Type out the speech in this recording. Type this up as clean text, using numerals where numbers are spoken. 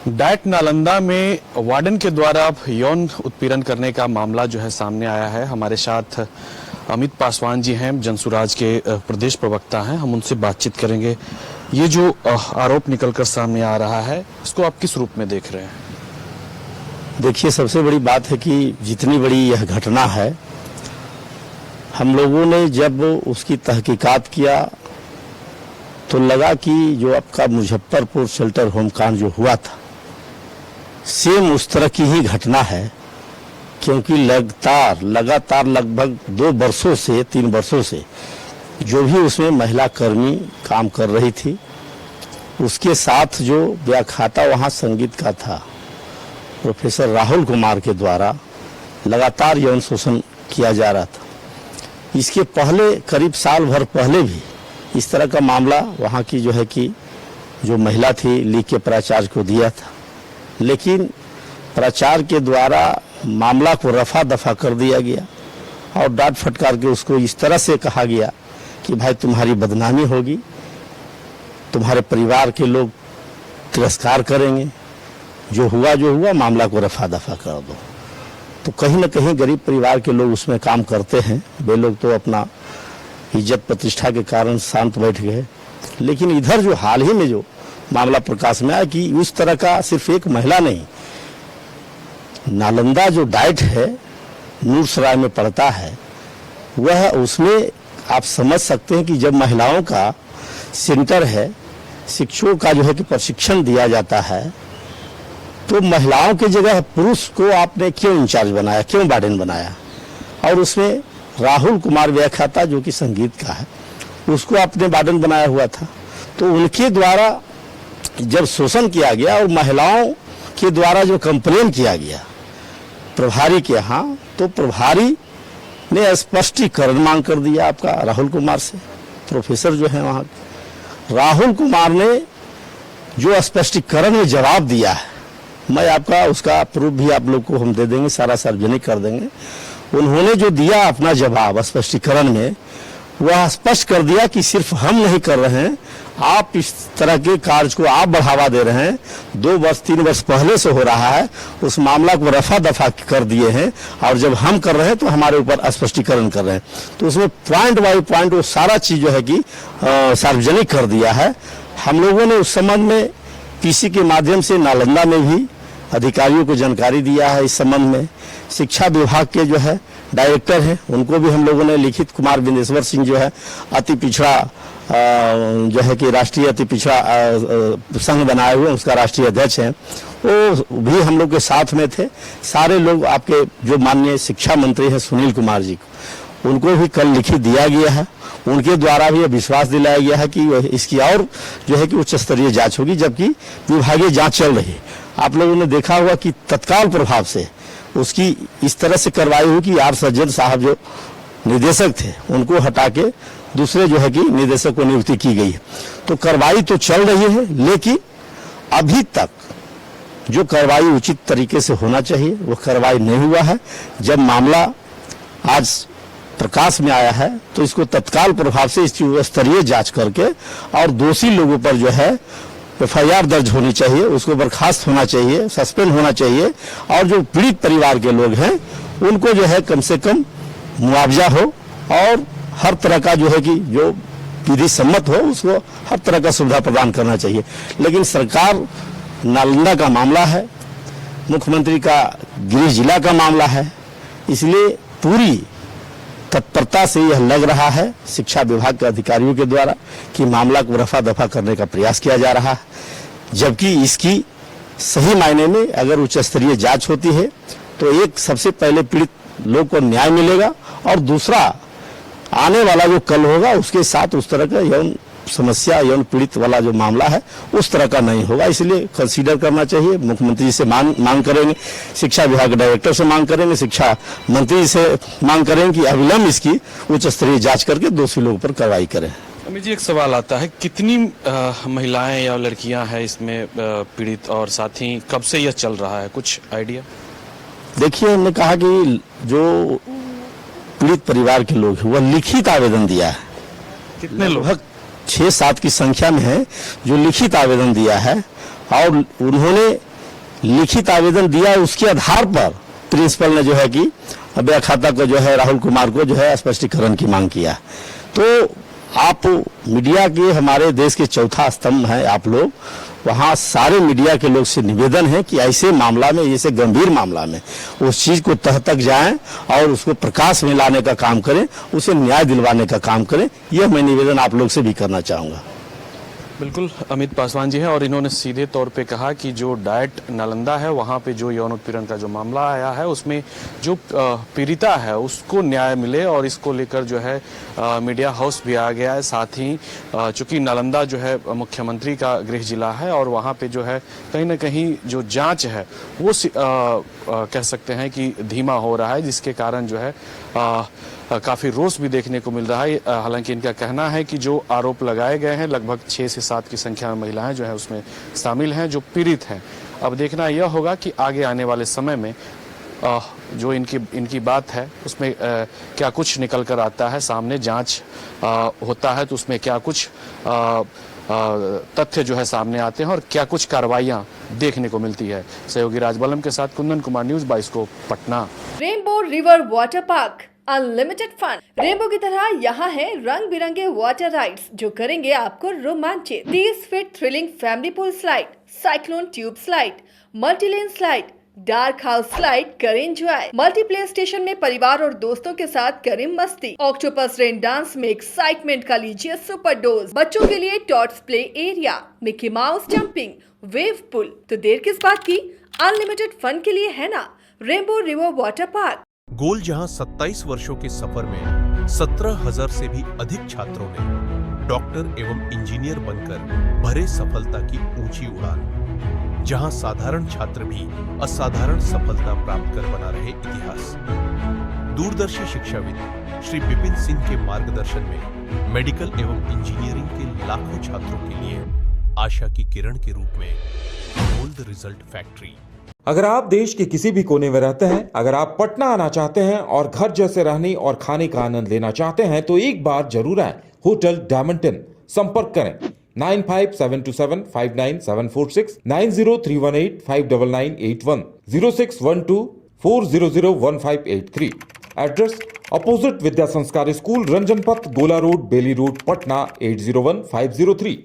Diet Nalanda में warden के द्वारा यौन उत्पीड़न करने का मामला जो है सामने आया है। हमारे साथ अमित पासवान जी हैं, जनसुराज के प्रदेश प्रवक्ता हैं। हम उनसे बातचीत करेंगे। ये जो आरोप निकलकर सामने आ रहा है, इसको आप किस रूप में देख रहे हैं? देखिए, सबसे बड़ी बात है कि जितनी बड़ी यह घटना है, हम लोगों ने जब उसकी तहकीकात किया तो लगा कि जो आपका मुजफ्फरपुर शेल्टर होम कांड जो हुआ था, सेम उस तरह की ही घटना है। क्योंकि लगातार लगभग 2 वर्षों से 3 वर्षों से जो भी उसमें महिला कर्मी काम कर रही थी, उसके साथ जो व्याख्याता वहाँ संगीत का था, प्रोफेसर राहुल कुमार के द्वारा लगातार यौन शोषण किया जा रहा था। इसके पहले करीब साल भर पहले भी इस तरह का मामला वहाँ की जो है कि जो महिला थी लीग के प्राचार्य को दिया था, लेकिन प्राचार्य के द्वारा मामला को रफा दफा कर दिया गया और डांट फटकार के उसको इस तरह से कहा गया कि भाई तुम्हारी बदनामी होगी, तुम्हारे परिवार के लोग तिरस्कार करेंगे, जो हुआ मामला को रफा दफा कर दो। तो कहीं ना कहीं गरीब परिवार के लोग उसमें काम करते हैं, वे लोग तो अपना इज्जत प्रतिष्ठा के कारण शांत बैठ गए। लेकिन इधर जो हाल ही में जो मामला प्रकाश में आया कि उस तरह का सिर्फ एक महिला नहीं, नालंदा जो डाइट है नूरसराय में पड़ता है, वह उसमें आप समझ सकते हैं कि जब महिलाओं का सेंटर है, शिक्षकों का जो है कि प्रशिक्षण दिया जाता है, तो महिलाओं की जगह पुरुष को आपने क्यों इंचार्ज बनाया, क्यों वार्डन बनाया? और उसमें राहुल कुमार व्याख्याता जो कि संगीत का है, उसको आपने वार्डन बनाया हुआ था। तो उनके द्वारा जब शोषण किया गया और महिलाओं के द्वारा जो कंप्लेन किया गया प्रभारी के यहाँ, तो प्रभारी ने स्पष्टीकरण मांग कर दिया आपका राहुल कुमार से। प्रोफेसर जो है वहाँ, राहुल कुमार ने जो स्पष्टीकरण में जवाब दिया है, मैं आपका उसका प्रूफ भी आप लोग को हम दे देंगे, सारा सार्वजनिक कर देंगे। उन्होंने जो दिया अपना जवाब स्पष्टीकरण में, वह स्पष्ट कर दिया कि सिर्फ हम नहीं कर रहे हैं, आप इस तरह के कार्य को आप बढ़ावा दे रहे हैं। 2 वर्ष 3 वर्ष पहले से हो रहा है, उस मामला को रफा दफा कर दिए हैं, और जब हम कर रहे हैं तो हमारे ऊपर स्पष्टीकरण कर रहे हैं। तो उसमें पॉइंट बाई पॉइंट वो सारा चीज जो है कि सार्वजनिक कर दिया है। हम लोगों ने उस संबंध में पीसी के माध्यम से नालंदा में भी अधिकारियों को जानकारी दिया है। इस संबंध में शिक्षा विभाग के जो है डायरेक्टर हैं, उनको भी हम लोगों ने लिखित, कुमार बिंदेश्वर सिंह जो है अति पिछड़ा जो है कि राष्ट्रीय अति पिछड़ा संघ बनाए हुए, उसका राष्ट्रीय अध्यक्ष हैं, वो भी हम लोग के साथ में थे। सारे लोग आपके जो माननीय शिक्षा मंत्री हैं सुनील कुमार जी को, उनको भी कल लिखित दिया गया है। उनके द्वारा भी विश्वास दिलाया गया है कि इसकी और जो है कि उच्च स्तरीय जांच होगी, जबकि विभागीय जांच चल रही है। आप लोगों ने देखा हुआ कि तत्काल प्रभाव से उसकी इस तरह से कार्रवाई हुई कि आर सज्जन साहब जो निदेशक थे, उनको हटा के दूसरे जो है कि निदेशक को नियुक्ति की गई है। तो कार्रवाई तो चल रही है, लेकिन अभी तक जो कार्रवाई उचित तरीके से होना चाहिए वो कार्रवाई नहीं हुआ है। जब मामला आज प्रकाश में आया है तो इसको तत्काल प्रभाव से इसकी स्तरीय जांच करके और दोषी लोगों पर जो है FIR दर्ज होनी चाहिए, उसको बर्खास्त होना चाहिए, सस्पेंड होना चाहिए, और जो पीड़ित परिवार के लोग हैं उनको जो है कम से कम मुआवजा हो, और हर तरह का जो है कि जो विधि सम्मत हो उसको हर तरह का सुविधा प्रदान करना चाहिए। लेकिन सरकार, नालंदा का मामला है, मुख्यमंत्री का गृह जिला का मामला है, इसलिए पूरी तत्परता से यह लग रहा है शिक्षा विभाग के अधिकारियों के द्वारा कि मामला को रफा दफा करने का प्रयास किया जा रहा है। जबकि इसकी सही मायने में अगर उच्च स्तरीय जांच होती है तो एक सबसे पहले पीड़ित लोग को न्याय मिलेगा, और दूसरा आने वाला जो कल होगा उसके साथ उस तरह का यौन समस्या, यौन पीड़ित वाला जो मामला है उस तरह का नहीं होगा। इसलिए कंसीडर करना चाहिए। मुख्यमंत्री से मांग करेंगे, शिक्षा विभाग के डायरेक्टर से मांग करेंगे, शिक्षा मंत्री से मांग करेंगे कि अविलंब इसकी उच्च स्तरीय जांच करके दोषी लोगों पर कार्रवाई करें। अमित जी, एक सवाल आता है, कितनी महिलाएं या लड़कियां हैं इसमें पीड़ित, और साथ ही कब से यह चल रहा है, कुछ आइडिया? देखिए, हमने कहा कि जो पीड़ित परिवार के लोग हैं वह लिखित आवेदन दिया है। कितने लोग? 6-7 की संख्या में है जो लिखित आवेदन दिया है, और उन्होंने लिखित आवेदन दिया, उसके आधार पर प्रिंसिपल ने जो है कि व्याख्याता को जो है राहुल कुमार को जो है स्पष्टीकरण की मांग किया। तो आप मीडिया के हमारे देश के चौथा स्तंभ हैं आप लोग, वहाँ सारे मीडिया के लोग से निवेदन है कि ऐसे मामला में, ऐसे गंभीर मामला में उस चीज को तह तक जाएं और उसको प्रकाश में लाने का काम करें, उसे न्याय दिलवाने का काम करें। यह मैं निवेदन आप लोग से भी करना चाहूंगा। बिल्कुल अमित पासवान जी हैं और इन्होंने सीधे तौर पे कहा कि जो डाइट नालंदा है वहाँ पे जो यौन उत्पीड़न का जो मामला आया है उसमें जो पीड़िता है उसको न्याय मिले और इसको लेकर जो है मीडिया हाउस भी आ गया है। साथ ही चूंकि नालंदा जो है मुख्यमंत्री का गृह जिला है और वहाँ पे जो है कहीं ना कहीं जो जांच है वो कह सकते हैं कि धीमा हो रहा है, जिसके कारण जो है काफी रोष भी देखने को मिल रहा है। हालांकि इनका कहना है कि जो आरोप लगाए गए हैं लगभग 6 से 7 की संख्या में महिलाएं जो है उसमें शामिल हैं जो पीड़ित हैं। अब देखना यह होगा कि आगे आने वाले समय में जो इनकी बात है उसमें क्या कुछ निकल कर आता है सामने, जांच होता है तो उसमें क्या कुछ तथ्य जो है सामने आते हैं और क्या कुछ कार्रवाइयां देखने को मिलती है। सहयोगी राजबलम के साथ कुंदन कुमार, न्यूज़ 22 को Patna. Rainbow river water park, unlimited fun. Rainbow की तरह यहाँ है रंग बिरंगे वाटर राइड्स जो करेंगे आपको रोमांचित। 30 feet thrilling family pool slide, cyclone tube slide, multilane slide, dark house slide करें एंजॉय। मल्टीप्ले स्टेशन में परिवार और दोस्तों के साथ करें मस्ती। ऑक्टोपस रेन डांस में एक्साइटमेंट का लीजिए सुपर डोज। बच्चों के लिए tots play area, Mickey Mouse jumping, wave pool. तो देर किस बात की, अनलिमिटेड फन के लिए है ना रेनबो रिवर वाटर पार्क। गोल जहां 27 वर्षों के सफर में 17,000 से भी अधिक छात्रों ने डॉक्टर एवं इंजीनियर बनकर भरे सफलता की ऊंची उड़ान, जहां साधारण छात्र भी असाधारण सफलता प्राप्त कर बना रहे इतिहास। दूरदर्शी शिक्षाविद श्री विपिन सिंह के मार्गदर्शन में मेडिकल एवं इंजीनियरिंग के लाखों छात्रों के लिए आशा की किरण के रूप में गोल्ड रिजल्ट फैक्ट्री। अगर आप देश के किसी भी कोने में रहते हैं, अगर आप पटना आना चाहते हैं और घर जैसे रहने और खाने का आनंद लेना चाहते हैं तो एक बार जरूर आए होटल डायमंटन। संपर्क करें 9572759746, 9031859981, 0612400153। एड्रेस अपोजिट विद्या संस्कार स्कूल, रंजन पथ, गोला रोड, बेली रोड, पटना 801503।